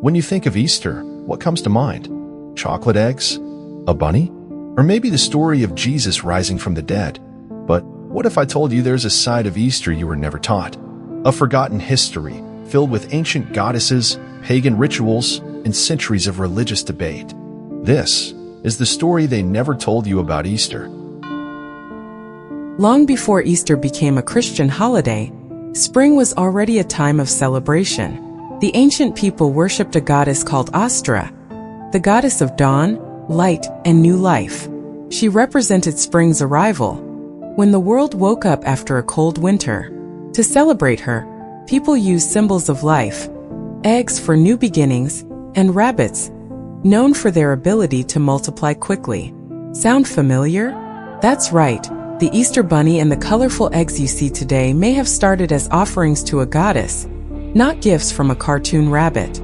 When you think of Easter, what comes to mind? Chocolate eggs? A bunny? Or maybe the story of Jesus rising from the dead? But what if I told you there's a side of Easter you were never taught? A forgotten history filled with ancient goddesses, pagan rituals, and centuries of religious debate. This is the story they never told you about Easter. Long before Easter became a Christian holiday, spring was already a time of celebration. The ancient people worshipped a goddess called Astra, the goddess of dawn, light, and new life. She represented spring's arrival, when the world woke up after a cold winter. To celebrate her, people used symbols of life, eggs for new beginnings, and rabbits, known for their ability to multiply quickly. Sound familiar? That's right. The Easter bunny and the colorful eggs you see today may have started as offerings to a goddess, not gifts from a cartoon rabbit.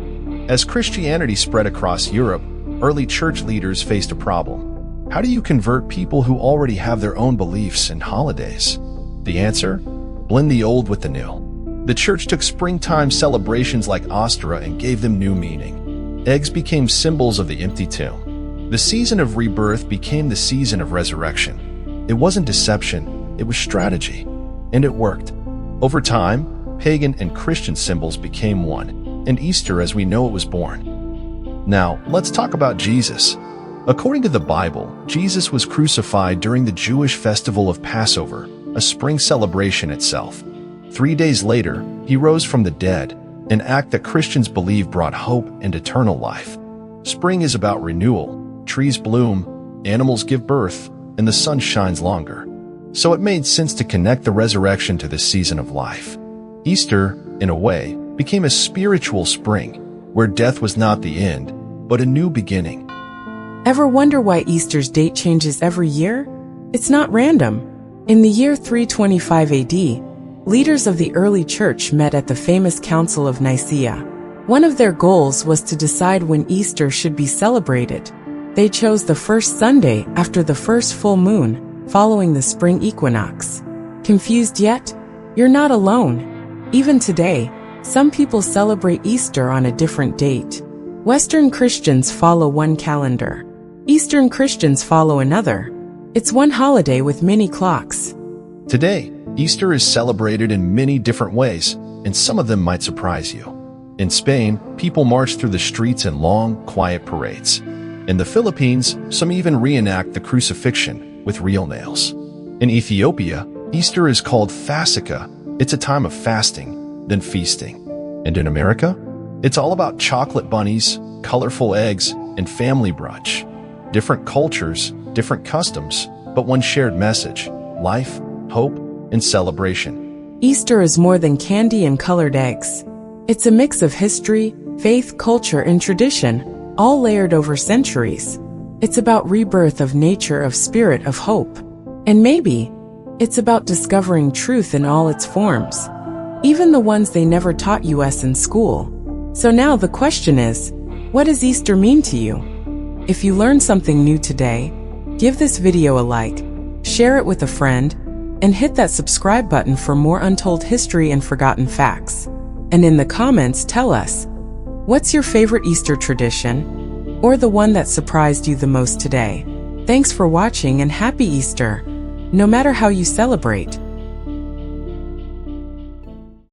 As Christianity spread across Europe, early church leaders faced a problem. How do you convert people who already have their own beliefs and holidays? The answer? Blend the old with the new. The church took springtime celebrations like Astra and gave them new meaning. Eggs became symbols of the empty tomb. The season of rebirth became the season of resurrection. It wasn't deception, it was strategy. And it worked. Over time, pagan and Christian symbols became one, and Easter as we know it was born. Now, let's talk about Jesus. According to the Bible, Jesus was crucified during the Jewish festival of Passover, a spring celebration itself. 3 days later, he rose from the dead, an act that Christians believe brought hope and eternal life. Spring is about renewal. Trees bloom, animals give birth, and the sun shines longer. So it made sense to connect the resurrection to the season of life. Easter, in a way, became a spiritual spring, where death was not the end, but a new beginning. Ever wonder why Easter's date changes every year? It's not random. In the year 325 AD, leaders of the early church met at the famous Council of Nicaea. One of their goals was to decide when Easter should be celebrated. They chose the first Sunday after the first full moon, following the spring equinox. Confused yet? You're not alone. Even today, some people celebrate Easter on a different date. Western Christians follow one calendar. Eastern Christians follow another. It's one holiday with many clocks. Today, Easter is celebrated in many different ways, and some of them might surprise you. In Spain, people march through the streets in long, quiet parades. In the Philippines, some even reenact the crucifixion with real nails. In Ethiopia, Easter is called Fasika. It's a time of fasting, then feasting. And in America, it's all about chocolate bunnies, colorful eggs, and family brunch. Different cultures, different customs, but one shared message: life, hope, and celebration. Easter is more than candy and colored eggs. It's a mix of history, faith, culture, and tradition, all layered over centuries. It's about rebirth of nature, of spirit, of hope. And maybe it's about discovering truth in all its forms, even the ones they never taught us in school. So now the question is, what does Easter mean to you? If you learned something new today, give this video a like, share it with a friend, and hit that subscribe button for more untold history and forgotten facts. And in the comments, tell us, what's your favorite Easter tradition, or the one that surprised you the most today? Thanks for watching and happy Easter, no matter how you celebrate.